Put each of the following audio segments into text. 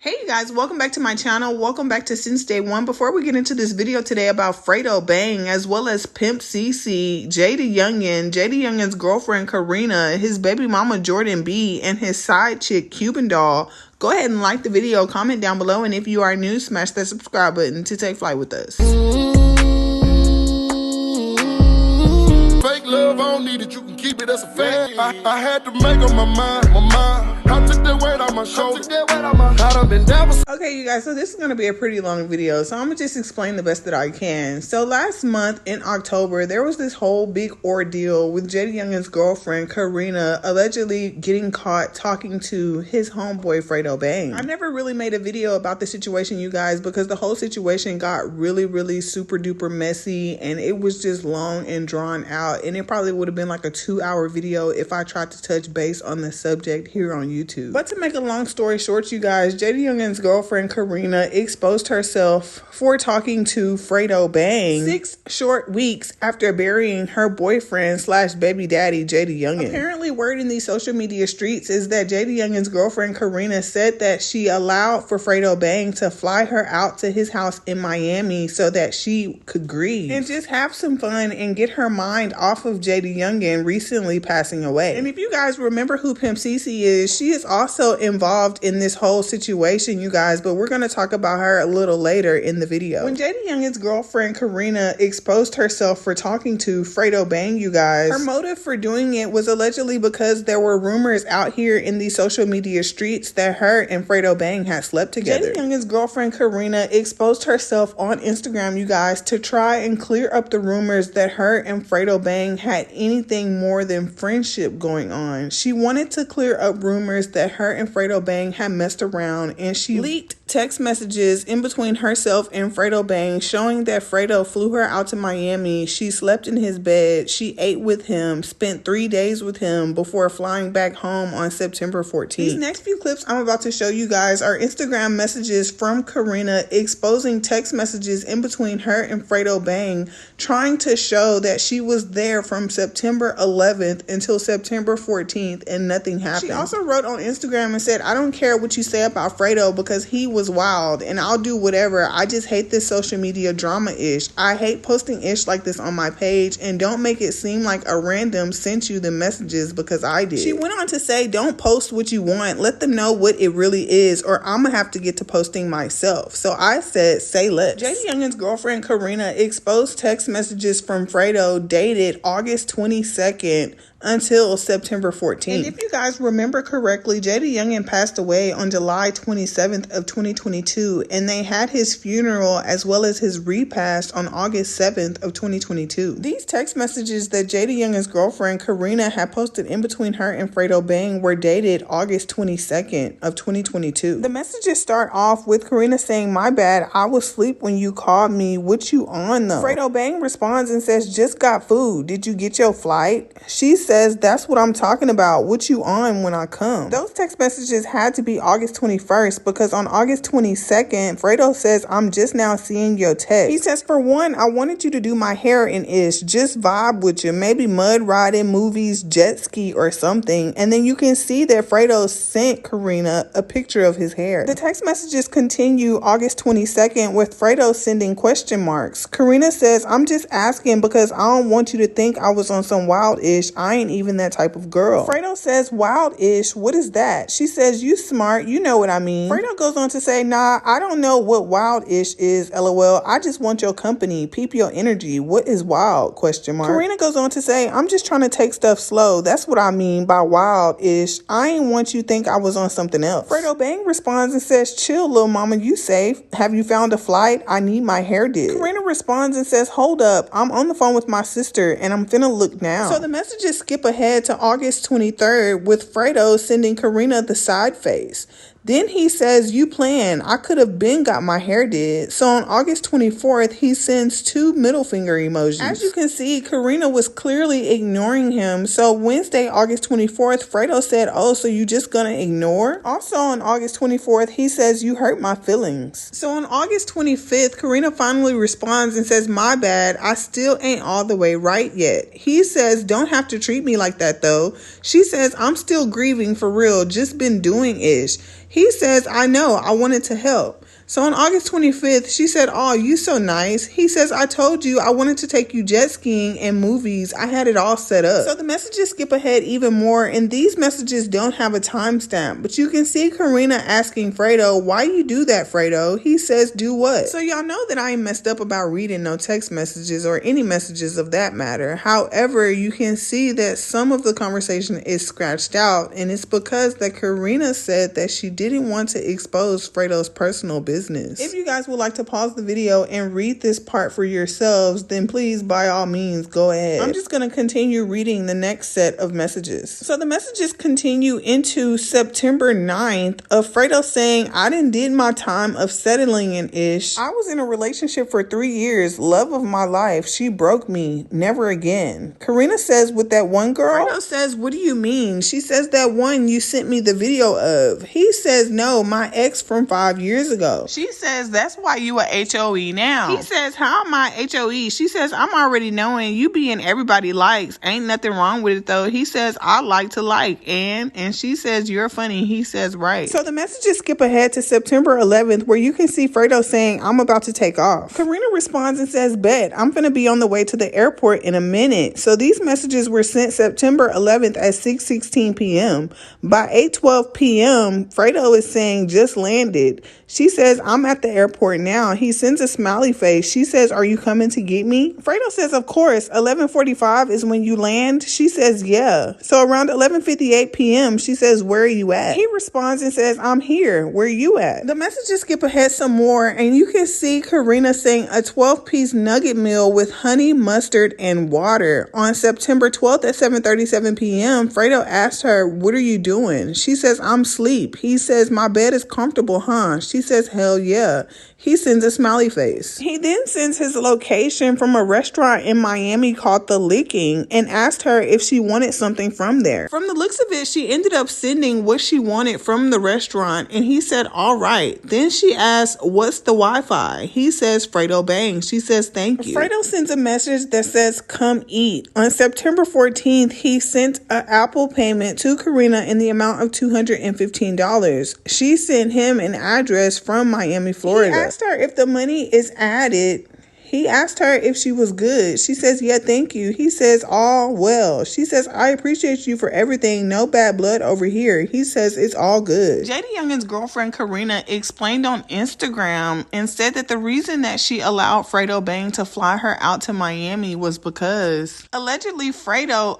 Hey you guys, welcome back to my channel. Welcome back to Since Day One. Before we get into this video today about Fredobang as well as Pimpceecee, Jaydayoungan's girlfriend Carena, his baby mama Jordan B, and his side chick Cuban doll, go ahead and like the video, comment down below, and if you are new, smash that subscribe button to take flight with us. Fake love, I don't need it, you can keep it as a fact. I had to make up my mind. I took that weight on my shoulder. I done been down for. Okay, you guys, so this is going to be a pretty long video, so I'm going to just explain the best that I can. So last month in October, there was this whole big ordeal with Jaydayoungan's girlfriend, Carena, allegedly getting caught talking to his homeboy, Fredobang. I never really made a video about the situation, you guys, because the whole situation got really super duper messy, and it was just long and drawn out, and it probably would have been like a 2-hour video if I tried to touch base on the subject here on YouTube. But to make a long story short, you guys, Jaydayoungan's girlfriend Carena exposed herself for talking to Fredobang 6 short weeks after burying her boyfriend / baby daddy Jaydayoungan. Apparently, word in these social media streets is that Jaydayoungan's girlfriend Carena said that she allowed for Fredobang to fly her out to his house in Miami so that she could grieve and just have some fun and get her mind off of Jaydayoungan recently passing away. And if you guys remember who Pimpceecee is, she is also involved in this whole situation, you guys, but we're going to talk about her a little later in the video. When Jaydayoungan's girlfriend Carena exposed herself for talking to Fredobang, you guys, her motive for doing it was allegedly because there were rumors out here in the social media streets that her and Fredobang had slept together. Jaydayoungan's girlfriend Carena exposed herself on Instagram, you guys, to try and clear up the rumors that her and Fredobang had anything more than friendship going on. She wanted to clear up rumors that her and Fredobang had messed around, and she leaked text messages in between herself and Fredobang showing that Fredo flew her out to Miami. She slept in his bed, she ate with him, spent 3 days with him before flying back home on September 14th. These next few clips I'm about to show you guys are Instagram messages from Carena exposing text messages in between her and Fredobang, trying to show that she was there from September 11th until September 14th and nothing happened. She also wrote on Instagram and said, "I don't care what you say about Fredo because he was wild and I'll do whatever. I just hate this social media drama-ish. I hate posting ish like this on my page, and don't make it seem like a random sent you the messages because I did." She went on to say, "Don't post what you want. Let them know what it really is, or I'm gonna have to get to posting myself." So I said, say less. Jaydayoungan's girlfriend Carena exposed text messages from Fredo dated August 22nd until September 14th. And if you guys remember correctly, Jaydayoungan passed away on July 27th of 2022, and they had his funeral as well as his repast on August 7th of 2022. These text messages that Jaydayoungan's girlfriend Carena had posted in between her and Fredobang were dated August 22nd of 2022. The messages start off with Carena saying, "My bad, I was asleep when you called me. What you on though?" Fredobang responds and says, "Just got food. Did you get your flight?" She says, "That's what I'm talking about. What you on when I come?" Those text messages had to be August 21st because on August 22nd, Fredo says, "I'm just now seeing your text." He says, "For one, I wanted you to do my hair and ish, just vibe with you, maybe mud riding, movies, jet ski or something." And then you can see that Fredo sent Carena a picture of his hair. The text messages continue August 22nd with Fredo sending question marks. Carena says, "I'm just asking because I don't want you to think I was on some wild ish. I ain't even that type of girl." Fredo says, "Wild-ish? What is that?" She says, "You smart, you know what I mean." Fredo goes on to say, "Nah, I don't know what wild-ish is, LOL. I just want your company, peep your energy. What is wild? Question mark." Carena goes on to say, "I'm just trying to take stuff slow. That's what I mean by wild-ish. I ain't want you to think I was on something else." Fredobang responds and says, "Chill, little mama, you safe. Have you found a flight? I need my hair did." Carena responds and says, "Hold up, I'm on the phone with my sister and I'm finna look now." So the messages skip ahead to August 23rd with Fredo sending Carena the side face. Then he says, "You playing. I could have been got my hair did." So on August 24th, he sends 2 middle finger emojis. As you can see, Carena was clearly ignoring him. So Wednesday, August 24th, Fredo said, "Oh, so you just gonna ignore?" Also on August 24th, he says, "You hurt my feelings." So on August 25th, Carena finally responds and says, "My bad. I still ain't all the way right yet." He says, "Don't have to treat me like that though." She says, "I'm still grieving for real. Just been doing ish." He says, I know, I wanted to help. So on August 25th, she said, oh, you so nice. He says, I told you I wanted to take you jet skiing and movies. I had it all set up. So the messages skip ahead even more, and these messages don't have a timestamp. But you can see Carena asking Fredo, why you do that, Fredo? He says, do what? So y'all know that I ain't messed up about reading no text messages or any messages of that matter. However, you can see that some of the conversation is scratched out, and it's because that Carena said that she didn't want to expose Fredo's personal business. If you guys would like to pause the video and read this part for yourselves, then please, by all means, go ahead. I'm just going to continue reading the next set of messages. So the messages continue into September 9th of Fredo saying, I did my time of settling in ish. I was in a relationship for 3 years, love of my life. She broke me, never again. Carena says, with that one girl? Fredo says, what do you mean? She says, that one you sent me the video of. He says, no, my ex from 5 years ago. She says, that's why you a HOE now. He says, how am I HOE? She says, I'm already knowing you being everybody likes. Ain't nothing wrong with it though. He says, I like to like. And she says, you're funny. He says, right. So the messages skip ahead to September 11th where you can see Fredo saying, I'm about to take off. Carena responds and says, bet, I'm finna be on the way to the airport in a minute. So these messages were sent September 11th at 6:16 p.m. By 8:12 p.m., Fredo is saying, just landed. She says, I'm at the airport now. He sends a smiley face. She says, are you coming to get me? Fredo says, of course. 11:45 is when you land. She says, yeah. So around 11:58 p.m., she says, where are you at? He responds and says, I'm here. Where you at? The messages skip ahead some more, and you can see Carena saying a 12-piece nugget meal with honey, mustard, and water. On September 12th at 7:37 p.m., Fredo asked her, what are you doing? She says, I'm asleep. He says, my bed is comfortable, huh? She says, hell yeah. He sends a smiley face. He then sends his location from a restaurant in Miami called The Licking and asked her if she wanted something from there. From the looks of it, she ended up sending what she wanted from the restaurant, and he said, all right. Then she asked, what's the Wi-Fi? He says, Fredobang. She says, thank you. Fredo sends a message that says, come eat. On September 14th, he sent an Apple payment to Carena in the amount of $215. She sent him an address from Miami, Florida. He asked her if the money is added. He asked her if she was good. She says, yeah, thank you. He says, all well. She says, I appreciate you for everything. No bad blood over here. He says, it's all good. Jaydayoungan's girlfriend Carena explained on Instagram and said that the reason that she allowed Fredobang to fly her out to Miami was because allegedly Fredo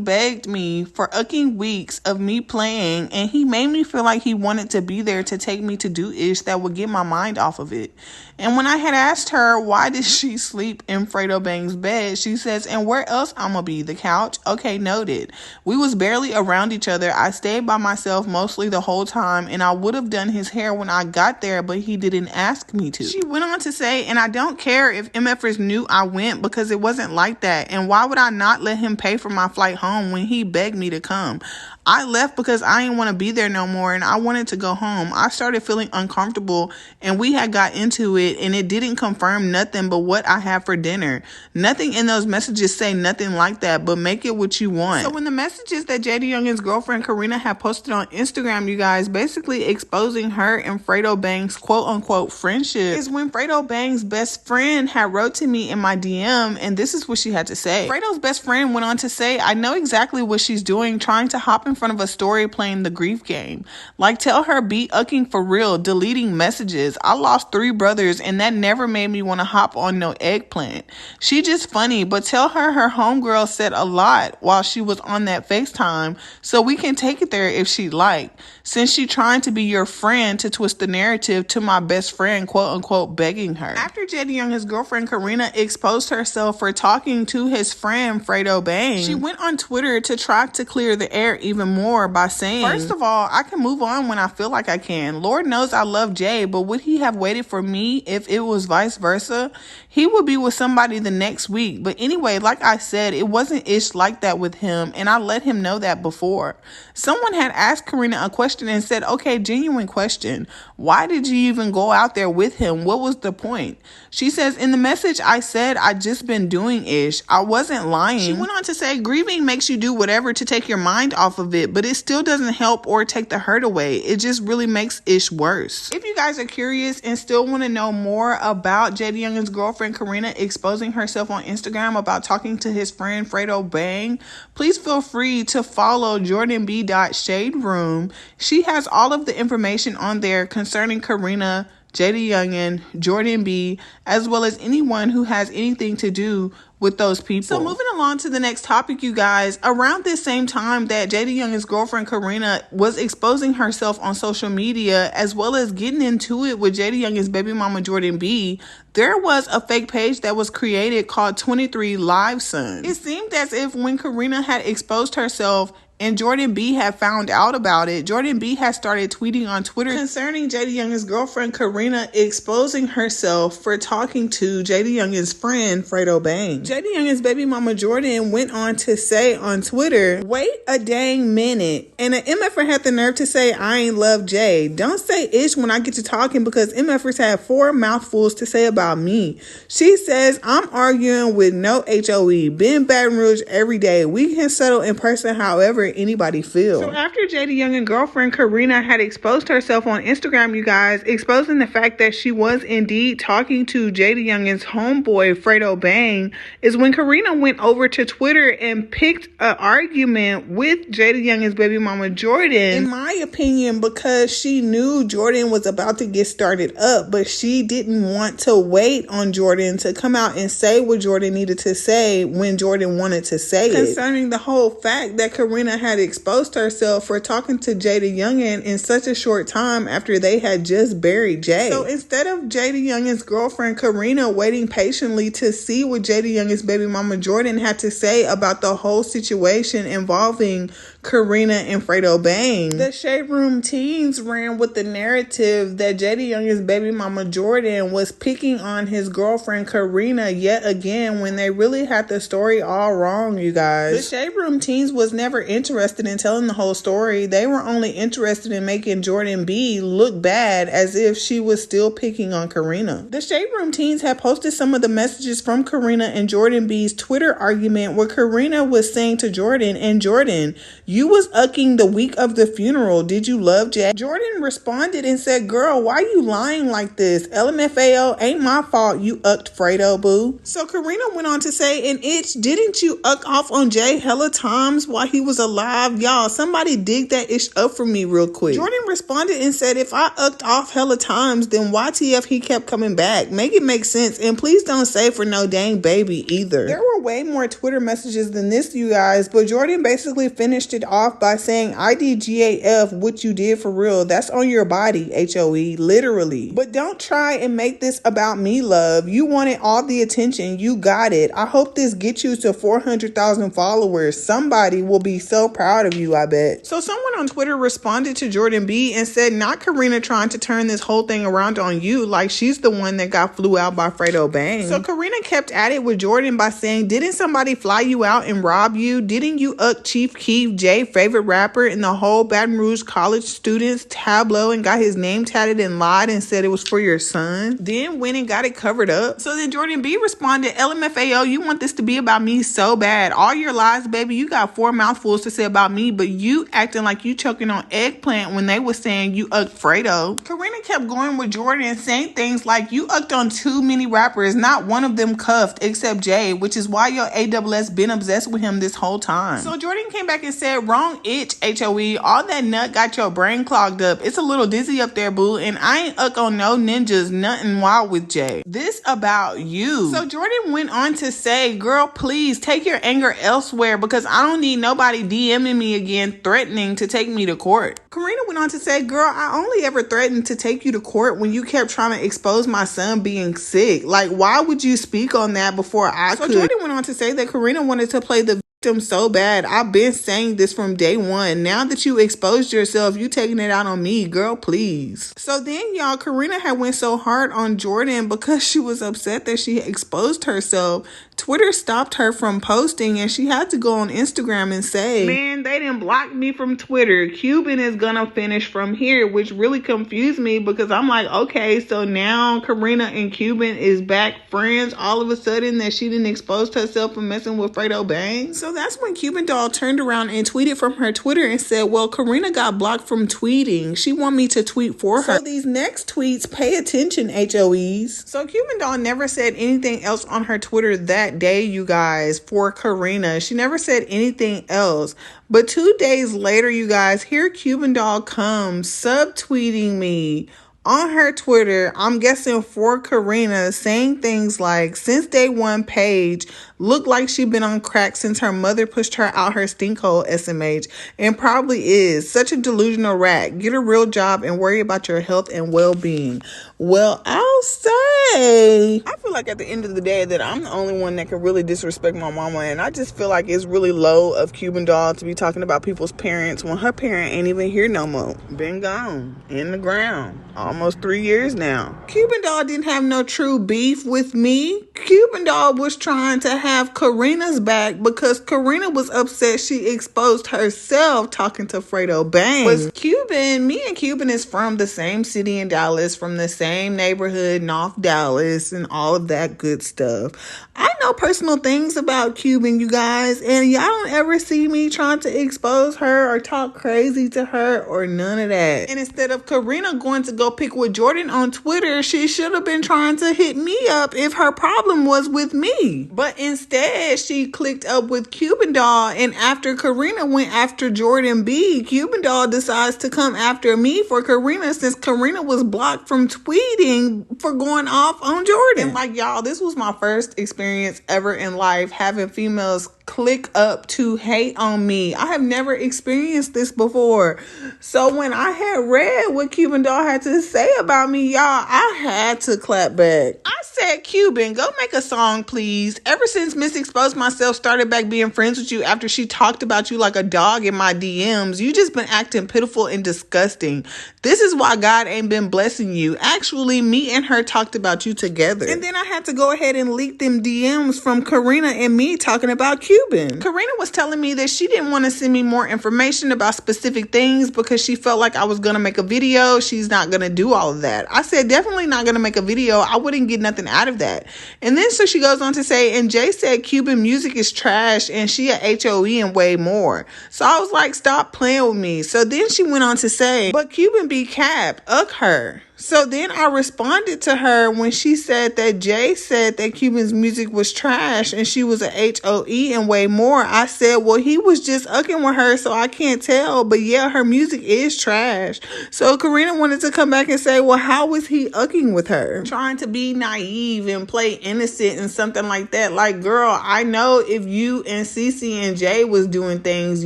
begged me for weeks of me playing, and he made me feel like he wanted to be there to take me to do ish that would get my mind off of it. And when I had asked her why did she sleep in Fredobang's bed, she says, and where else I'ma be? The couch? Okay, noted. We was barely around each other. I stayed by myself mostly the whole time, and I would have done his hair when I got there, but he didn't ask me to. She went on to say, and I don't care if MFers knew I went because it wasn't like that. And why would I not let him pay for my flight home when he begged me to come? I left because I didn't want to be there no more, and I wanted to go home. I started feeling uncomfortable, and we had got into it, and it didn't confirm nothing but what I had for dinner. Nothing in those messages say nothing like that, but make it what you want. So when the messages that Jaydayoungan's girlfriend Carena had posted on Instagram, you guys, basically exposing her and Fredobang's quote-unquote friendship, is when Fredobang's best friend had wrote to me in my DM, and this is what she had to say. Fredo's best friend went on to say, I know exactly what she's doing, trying to hop in front of a story playing the grief game. Like, tell her be ucking for real, deleting messages. I lost 3 brothers, and that never made me want to hop on no eggplant. She just funny, but tell her homegirl said a lot while she was on that FaceTime, so we can take it there if she like. Since she trying to be your friend to twist the narrative to my best friend, quote unquote, begging her. After Jaydayoungan's girlfriend Carena exposed herself for talking to his friend Fredobang, she went on Twitter to try to clear the air even more by saying, first of all, I can move on when I feel like I can. Lord knows I love Jay, but would he have waited for me if it was vice versa? He would be with somebody the next week. But anyway, like I said, it wasn't ish like that with him, and I let him know that before. Someone had asked Carena a question and said, okay, genuine question. Why did you even go out there with him? What was the point? She says, in the message I said I just been doing ish. I wasn't lying. She went on to say, grieving makes you do whatever to take your mind off of of it, but it still doesn't help or take the hurt away. It just really makes ish worse. If you guys are curious and still want to know more about Jaydayoungan's girlfriend Carena exposing herself on Instagram about talking to his friend Fredobang, please feel free to follow Jordan B. Shade Room. She has all of the information on there concerning Carena, Jaydayoungan, Jordan B, as well as anyone who has anything to do with those people. So moving along to the next topic, you guys, around this same time that Jaydayoungan's girlfriend Carena was exposing herself on social media, as well as getting into it with Jaydayoungan's baby mama Jordan B, there was a fake page that was created called 23 Live Son. It seemed as if when Carena had exposed herself and Jordan B had found out about it, Jordan B had started tweeting on Twitter concerning Jaydayoungan's girlfriend Carena exposing herself for talking to Jaydayoungan's friend Fredobang. Jaydayoungan's baby mama Jordan went on to say on Twitter, "Wait a dang minute." And an MFer had the nerve to say, "I ain't love Jay. Don't say ish when I get to talking because MFers have 4 mouthfuls to say about me." She says, "I'm arguing with no HOE. Been Baton Rouge every day. We can settle in person however anybody feels." So after Jaydayoungan's girlfriend Carena had exposed herself on Instagram, you guys, exposing the fact that she was indeed talking to Jaydayoungan's homeboy Fredobang, is when Carena went over to Twitter and picked an argument with Jaydayoungan's baby mama Jordan, in my opinion, because she knew Jordan was about to get started up, but she didn't want to wait on Jordan to come out and say what Jordan needed to say when Jordan wanted to say it, concerning the whole fact that Carena had exposed herself for talking to Jaydayoungan in such a short time after they had just buried Jay. So instead of Jaydayoungan's girlfriend Carena waiting patiently to see what Jaydayoungan's baby mama Jordan had to say about the whole situation involving Carena and Fredobang, the Shade Room teens ran with the narrative that Jaydayoungan's baby mama Jordan was picking on his girlfriend Carena yet again, when they really had the story all wrong, you guys. The Shade Room teens was never interested in telling the whole story. They were only interested in making Jordan B look bad, as if she was still picking on Carena. The Shade Room teens had posted some of the messages from Carena and Jordan B's Twitter argument, where Carena was saying to Jordan, "And Jordan, you was ucking the week of the funeral. Did you love Jay?" Jordan responded and said, "Girl, why you lying like this? LMFAO, ain't my fault you ucked Fredo, boo." So Carena went on to say, "And itch, didn't you uck off on Jay hella times while he was alive? Y'all, somebody dig that ish up for me real quick." Jordan responded and said, "If I ucked off hella times, then YTF he kept coming back. Make it make sense, and please don't say for no dang baby either." There were way more Twitter messages than this, you guys, but Jordan basically finished it off by saying, "IDGAF, what you did for real. That's on your body, HOE, literally. But don't try and make this about me, love. You wanted all the attention. You got it. I hope this gets you to 400,000 followers. Somebody will be so proud of you, I bet." So someone on Twitter responded to Jordan B and said, "Not Carena trying to turn this whole thing around on you, like she's the one that got flew out by Fredobang." So Carena kept at it with Jordan by saying, "Didn't somebody fly you out and rob you? Didn't you up Chief Keef, Jay favorite rapper, in the whole Baton Rouge college students tableau and got his name tatted and lied and said it was for your son? Then went and got it covered up?" So then Jordan B responded, "LMFAO, you want this to be about me so bad. All your lies, baby. You got 4 mouthfuls to say about me, but you acting like you choking on eggplant when they was saying you ucked Fredo." Carena kept going with Jordan, saying things like, "You ucked on too many rappers, not one of them cuffed except Jay, which is why your ASS been obsessed with him this whole time." So Jordan came back and said, "Wrong itch, HOE. All that nut got your brain clogged up. It's a little dizzy up there, boo, and I ain't uck on no ninjas, nothing wild with Jay. This about you." So Jordan went on to say, "Girl, please take your anger elsewhere because I don't need nobody DMing me again threatening to take me to court." Carena went on to say, "Girl, I only ever threatened to take you to court when you kept trying to expose my son being sick. Like, why would you speak on that before I could?" Jordan went on to say that Carena wanted to play the victim so bad. "I've been saying this from day one. Now that you exposed yourself, you taking it out on me. Girl, please." So then, y'all, Carena had went so hard on Jordan because she was upset that she exposed herself. Twitter stopped her from posting and she had to go on Instagram and say, "Man, they didn't block me from Twitter. Cuban is gonna finish from here," which really confused me because I'm like, okay, so now Carena and Cuban is back friends all of a sudden that she didn't expose herself for messing with Fredobang. So So that's when Cuban Doll turned around and tweeted from her Twitter and said, well, Carena got blocked from tweeting. She want me to tweet for her. So these next tweets, pay attention, HOEs. So Cuban Doll never said anything else on her Twitter that day, you guys, for Carena. She never said anything else. But 2 days later, you guys, here Cuban Doll comes subtweeting me on her Twitter, I'm guessing for Carena, saying things like, since DayOne page looked like she been on crack since her mother pushed her out her stinkhole, SMH, and probably is. Such a delusional rat. Get a real job and worry about your health and well-being. Well, I'll say, I feel like at the end of the day that I'm the only one that can really disrespect my mama, and I just feel like it's really low of Cuban Doll to be talking about people's parents when her parent ain't even here no more. Been gone, in the ground, almost 3 years now. Cuban Doll didn't have no true beef with me. Cuban Doll was trying to have Carena's back because Carena was upset she exposed herself talking to Fredobang. Was Cuban, me and Cuban is from the same city in Dallas, from the same neighborhood, North Dallas, and all of that good stuff. I know personal things about Cuban, you guys, and y'all don't ever see me trying to expose her or talk crazy to her or none of that. And instead of Carena going to go pick with Jordan on Twitter, she should have been trying to hit me up if her problem was with me. But instead, she clicked up with Cuban Doll, and after Carena went after Jordan B, Cuban Doll decides to come after me for Carena since Carena was blocked from tweeting for going off on Jordan. And like, y'all, this was my first experience ever in life having females click up to hate on me. I have never experienced this before. So when I had read what Cuban Doll had to say about me, y'all, I had to clap back. I said, Cuban, go make a song, please. Ever since Miss Exposed Myself started back being friends with you after she talked about you like a dog in my DMs, you just been acting pitiful and disgusting. This is why God ain't been blessing you. Actually, me and her talked about you together. And then I had to go ahead and leak them DMs from Carena and me talking about Cuban. Carena was telling me that she didn't want to send me more information about specific things because she felt like I was going to make a video. She's not going to do all of that. I said, definitely not going to make a video. I wouldn't get nothing out of that. And then so she goes on to say, and Jay said Cuban music is trash and she a HOE and way more. So I was like, stop playing with me. So then she went on to say, but Cuban be cap, uck her. So then I responded to her when she said that Jay said that Cuban's music was trash and she was a HOE and way more. I said, well, he was just ucking with her, so I can't tell. But yeah, her music is trash. So Carena wanted to come back and say, well, how was he ucking with her? Trying to be naive and play innocent and something like that. Like, girl, I know if you and Cece and Jay was doing things,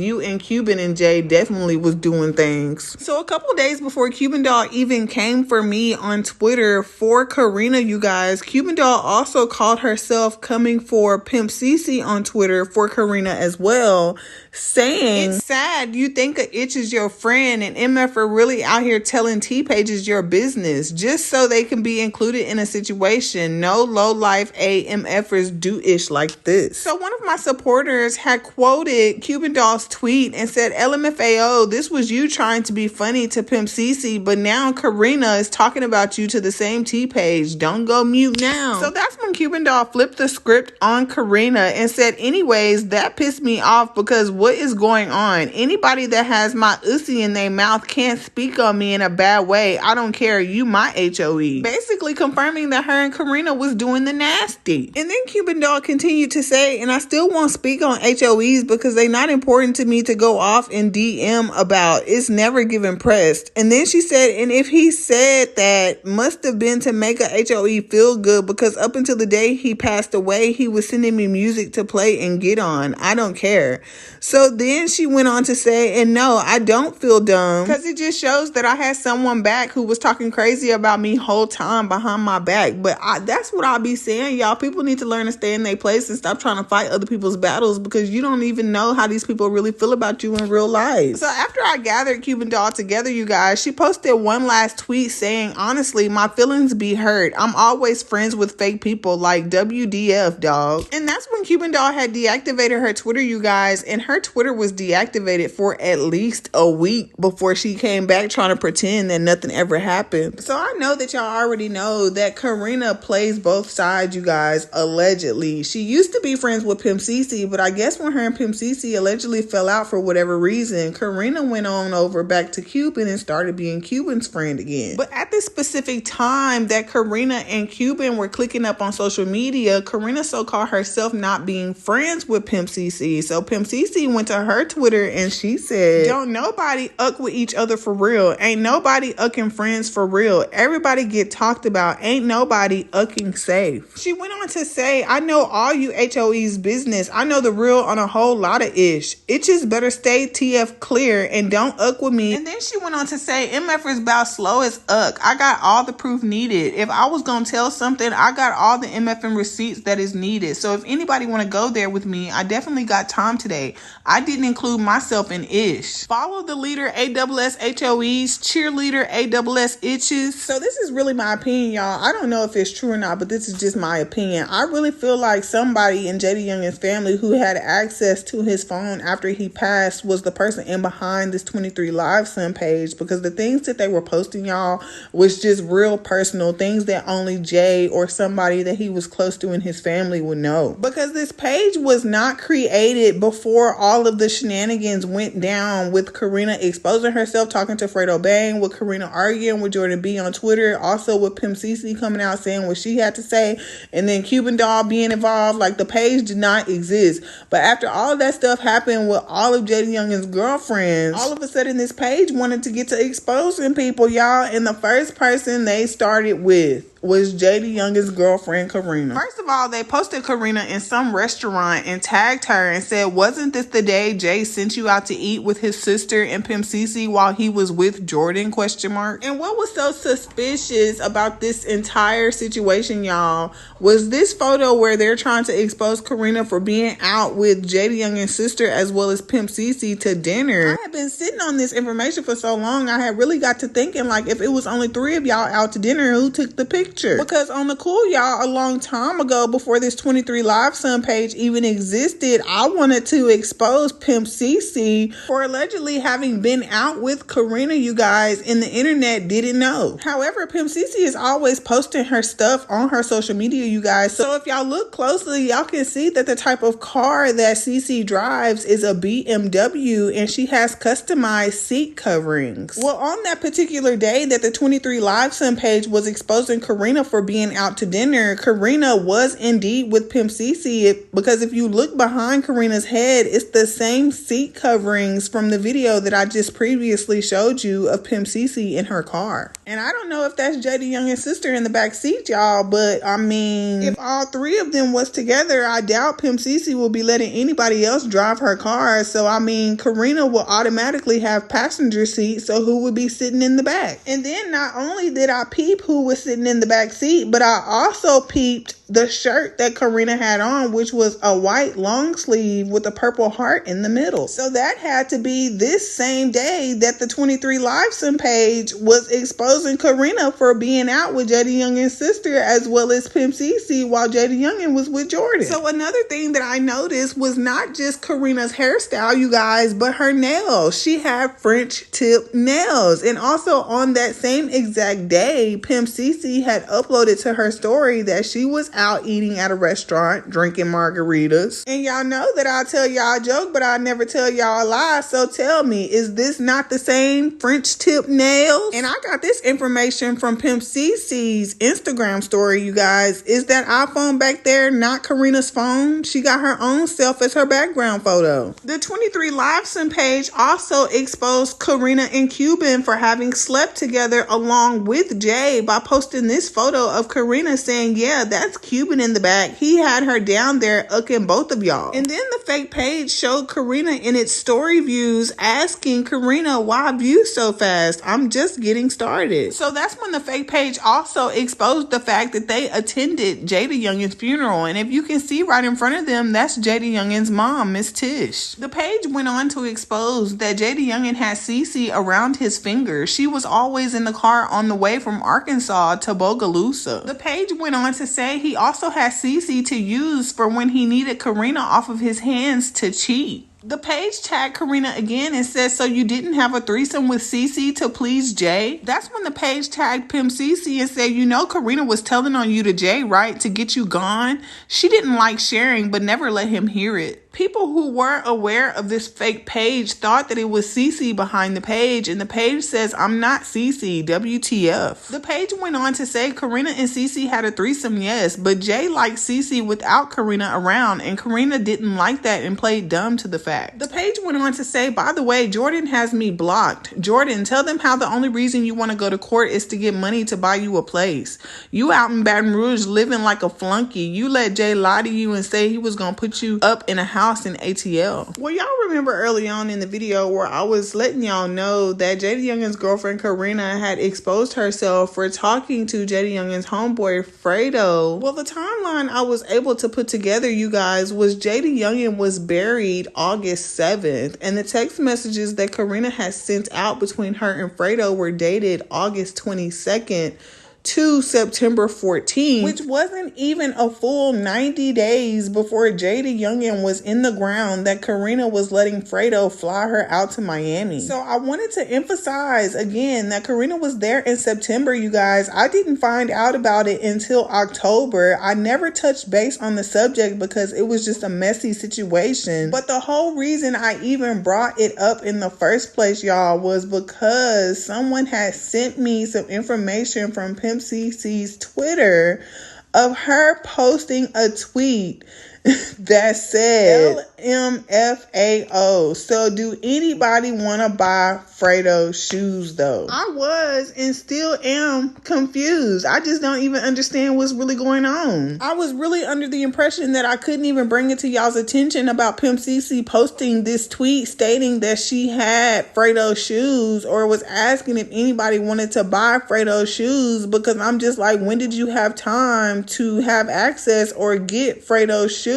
you and Cuban and Jay definitely was doing things. So a couple days before Cuban Doll even came for me on Twitter for Carena, you guys, Cuban Doll also called herself coming for Pimpceecee on Twitter for Carena as well, saying, it's sad you think a itch is your friend and MF are really out here telling T-pages your business just so they can be included in a situation. No low-life AMFers do ish like this. So one of my supporters had quoted Cuban Doll's tweet and said, LMFAO, this was you trying to be funny to Pimpceecee, but now Carena is talking about you to the same T-page. Don't go mute now. So that's when Cuban Doll flipped the script on Carena and said, anyways, that pissed me off because what is going on? Anybody that has my ussy in their mouth can't speak on me in a bad way. I don't care. You my HOE. Basically confirming that her and Carena was doing the nasty. And then Cuban Doll continued to say, and I still won't speak on HOEs because they're not important to me to go off and DM about. It's never given pressed. And then she said, and if he said that must have been to make a HOE feel good because up until the day he passed away, he was sending me music to play and get on. I don't care. So then she went on to say, and no, I don't feel dumb because it just shows that I had someone back who was talking crazy about me whole time behind my back. But that's what I'll be saying, y'all. People need to learn to stay in their place and stop trying to fight other people's battles because you don't even know how these people really feel about you in real life. So after I gathered Cuban Doll together, you guys, she posted one last tweet saying, honestly, my feelings be hurt. I'm always friends with fake people. people like WDF, dog. And that's when Cuban Doll had deactivated her Twitter, you guys, and her Twitter was deactivated for at least a week before she came back trying to pretend that nothing ever happened. So I know that y'all already know that Carena plays both sides, you guys, allegedly. She used to be friends with Pimpceecee, but I guess when her and Pimpceecee allegedly fell out for whatever reason, Carena went on over back to Cuban and started being Cuban's friend again. But at this specific time that Carena and Cuban were clicking up on social media, Carena so-called herself not being friends with Pimpceecee. So Pimpceecee went to her Twitter and she said, "Don't nobody uck with each other for real. Ain't nobody ucking friends for real. Everybody get talked about. Ain't nobody ucking safe." She went on to say, "I know all you HOEs business. I know the real on a whole lot of ish. It just better stay TF clear and don't uck with me." And then she went on to say, "MFers about slow as uck. I got all the proof needed. If I was gonna tell something, I got all the MFing receipts that is needed. So if anybody want to go there with me, I definitely got time today. I didn't include myself in ish. Follow the leader ASS HOEs, cheerleader ASS itches." So this is really my opinion, y'all. I don't know if it's true or not, but this is just my opinion. I really feel like somebody in Jaydayoungan's family who had access to his phone after he passed was the person in behind this 23 Live Son page, because the things that they were posting, y'all, was just real personal things that only Jay or somebody that he was close to in his family would know. Because this page was not created before all of the shenanigans went down with Carena exposing herself, talking to Fredobang, with Carena arguing with Jordan B on Twitter, also with Pimpceecee coming out saying what she had to say, and then Cuban Doll being involved. Like, the page did not exist. But after all of that stuff happened with all of Jaydayoungan's girlfriends, all of a sudden this page wanted to get to exposing people, y'all, and the first person they started with was Jaydayoungan's girlfriend, Carena. First of all, they posted Carena in some restaurant and tagged her and said, "Wasn't this the day Jay sent you out to eat with his sister and Pimpceecee while he was with Jordan?" ? And what was so suspicious about this entire situation, y'all, was this photo where they're trying to expose Carena for being out with Jaydayoungan's sister as well as Pimpceecee to dinner. I had been sitting on this information for so long, I had really got to thinking, like, if it was only 3 of y'all out to dinner, who took the picture? Because on the cool, y'all, a long time ago, before this 23 Live Son page even existed, I wanted to expose Pimpceecee for allegedly having been out with Carena, you guys, and the internet didn't know. However, Pimpceecee is always posting her stuff on her social media, you guys. So if y'all look closely, y'all can see that the type of car that CC drives is a BMW, and she has customized seat coverings. Well, on that particular day that the 23 Live Son page was exposing Carena for being out to dinner, Carena was indeed with Pimpceecee, because if you look behind Karena's head, it's the same seat coverings from the video that I just previously showed you of Pimpceecee in her car. And I don't know if that's Jaydayoungan's sister in the back seat, y'all, but I mean, if all 3 of them was together, I doubt Pimpceecee will be letting anybody else drive her car. So I mean, Carena will automatically have passenger seat, so who would be sitting in the back? And then not only did I peep who was sitting in the back seat, but I also peeped the shirt that Carena had on, which was a white long sleeve with a purple heart in the middle. So that had to be this same day that the 23 Live Son page was exposing Carena for being out with Jaydayoungan's sister as well as Pimpceecee while Jaydayoungan was with Jordan. So another thing that I noticed was not just Karena's hairstyle, you guys, but her nails. She had French tip nails. And also on that same exact day, Pimpceecee had uploaded to her story that she was out eating at a restaurant, drinking margaritas. And y'all know that I tell y'all a joke, but I never tell y'all a lie. So tell me, is this not the same French tip nails? And I got this information from Pimpceecee's Instagram story, you guys. Is that iPhone back there not Karena's phone? She got her own self as her background photo. The 23 Live Son page also exposed Carena and Cuban for having slept together along with Jay by posting this photo of Carena saying, "Yeah, that's Cuban in the back. He had her down there ucking both of y'all." And then the fake page showed Carena in its story views asking Carena, "Why view so fast? I'm just getting started." it. So that's when the fake page also exposed the fact that they attended Jaydayoungan's funeral. And if you can see right in front of them, that's Jaydayoungan's mom, Miss Tish. The page went on to expose that Jaydayoungan had CeCe around his finger. She was always in the car on the way from Arkansas to Bogalusa. The page went on to say he also had CeCe to use for when he needed Carena off of his hands to cheat. The page tagged Carena again and said, so you didn't have a threesome with CeCe to please Jay? That's when the page tagged Pimpceecee and said, you know Carena was telling on you to Jay, right? To get you gone? She didn't like sharing, but never let him hear it. People who weren't aware of this fake page thought that it was CeCe behind the page, and the page says, I'm not CeCe, WTF. The page went on to say Carena and CeCe had a threesome, yes, but Jay liked CeCe without Carena around, and Carena didn't like that and played dumb to the fact. The page went on to say, by the way, Jordan has me blocked. Jordan, tell them how the only reason you want to go to court is to get money to buy you a place. You out in Baton Rouge living like a flunky. You let Jay lie to you and say he was going to put you up in a house in ATL. Well, y'all remember early on in the video where I was letting y'all know that Jaydayoungan's girlfriend Carena had exposed herself for talking to Jaydayoungan's homeboy Fredo. Well, the timeline I was able to put together, you guys, was Jaydayoungan was buried August 7th, and the text messages that Carena had sent out between her and Fredo were dated August 22nd to September 14th, which wasn't even a full 90 days before Jaydayoungan was in the ground that Carena was letting Fredo fly her out to Miami. So I wanted to emphasize again that Carena was there in September, you guys. I didn't find out about it until October. I never touched base on the subject because it was just a messy situation. But the whole reason I even brought it up in the first place, y'all, was because someone had sent me some information from Pimpceecee's Twitter of her posting a tweet that said LMFAO. So do anybody want to buy Fredo's shoes though? I was and still am confused. I just don't even understand what's really going on. I was really under the impression that I couldn't even bring it to y'all's attention about Pimpceecee posting this tweet stating that she had Fredo's shoes or was asking if anybody wanted to buy Fredo's shoes, because I'm just like, when did you have time to have access or get Fredo's shoes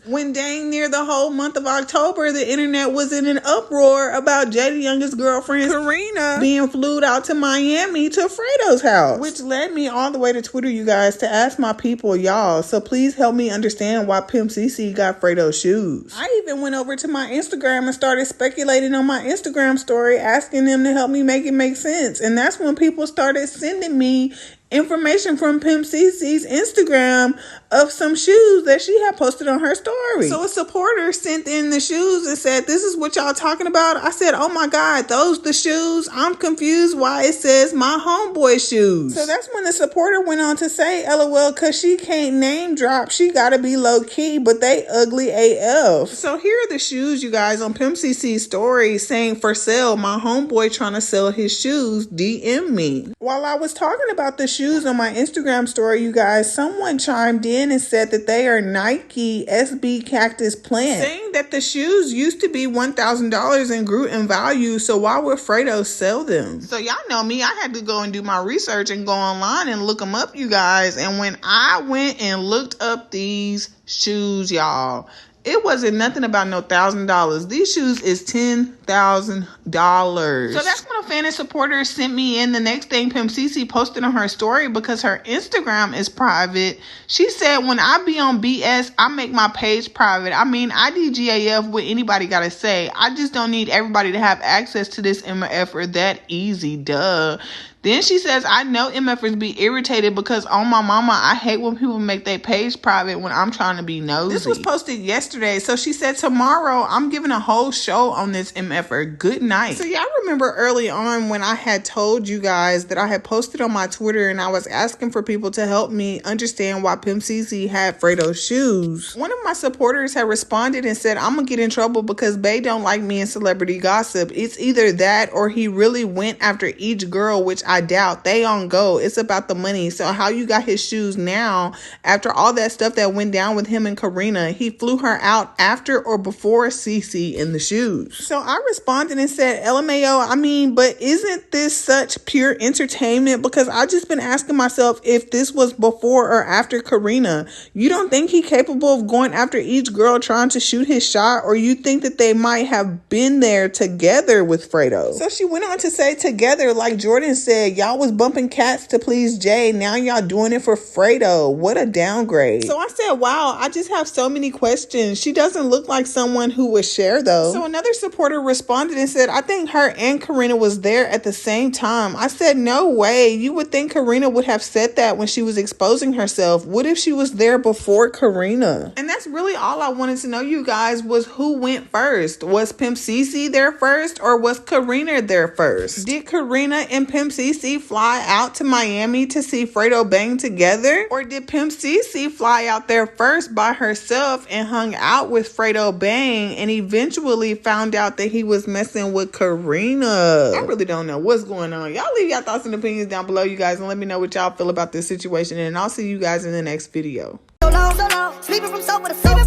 when dang near the whole month of October the internet was in an uproar about Jaydayoungan's girlfriend Carena being flued out to Miami to Fredo's house, which led me all the way to Twitter, you guys, to ask my people, y'all, so please help me understand why Pimpceecee got Fredo's shoes. I even went over to my Instagram and started speculating on my Instagram story, asking them to help me make it make sense, and that's when people started sending me information from Pimpceecee's Instagram of some shoes that she had posted on her story. So a supporter sent in the shoes and said, this is what y'all talking about? I said, oh my God, those the shoes? I'm confused why it says my homeboy shoes. So that's when the supporter went on to say, LOL, cause she can't name drop. She gotta be low key, but they ugly AF. So here are the shoes, you guys, on Pimpceecee's story saying for sale, my homeboy trying to sell his shoes, DM me. While I was talking about the shoes on my Instagram story, you guys, someone chimed in and said that they are Nike SB Cactus Plant, saying that the shoes used to be $1,000 and grew in value, so why would Fredo sell them? So y'all know me, I had to go and do my research and go online and look them up, you guys, and when I went and looked up these shoes, y'all, it wasn't nothing about no $1,000. These shoes is $10,000. So that's when a fan and supporter sent me in the next thing Pimpceecee posted on her story, because her Instagram is private. She said, when I be on BS, I make my page private. I mean, IDGAF, what anybody gotta say. I just don't need everybody to have access to this MF or that easy, duh. Then she says, I know MFers be irritated because on my mama, I hate when people make their page private when I'm trying to be nosy. This was posted yesterday. So she said, tomorrow I'm giving a whole show on this MFer. Good night. So y'all remember early on when I had told you guys that I had posted on my Twitter and I was asking for people to help me understand why Pimpceecee had Fredo's shoes. One of my supporters had responded and said, I'm gonna get in trouble because Bay don't like me in celebrity gossip. It's either that or he really went after each girl, which I doubt. They on go. It's about the money. So how you got his shoes now after all that stuff that went down with him and Carena? He flew her out after or before CeCe in the shoes. So I responded and said, LMAO, I mean, but isn't this such pure entertainment? Because I just been asking myself if this was before or after Carena. You don't think he capable of going after each girl trying to shoot his shot, or you think that they might have been there together with Fredo? So she went on to say together, like Jordan said, y'all was bumping cats to please Jay. Now y'all doing it for Fredo. What a downgrade. So I said, wow, I just have so many questions. She doesn't look like someone who would share though. So another supporter responded and said, I think her and Carena was there at the same time. I said, no way. You would think Carena would have said that when she was exposing herself. What if she was there before Carena? And that's really all I wanted to know, you guys, was who went first. Was Pimpceecee there first, or was Carena there first? Did Carena and Pimpceecee fly out to Miami to see Fredo bang together? Or did Pimpceecee fly out there first by herself and hung out with Fredo bang and eventually found out that he was messing with Carena? I really don't know what's going on. Y'all leave your thoughts and opinions down below, you guys, and let me know what y'all feel about this situation, and I'll see you guys in the next video. So long, sleeping from sofa to sofa.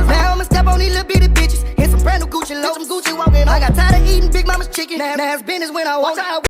Now I'ma step on these little bitty bitches in some brand new Gucci low, some Gucci walking. I got tired of eating Big Mama's chicken. Now it's business when I walk out.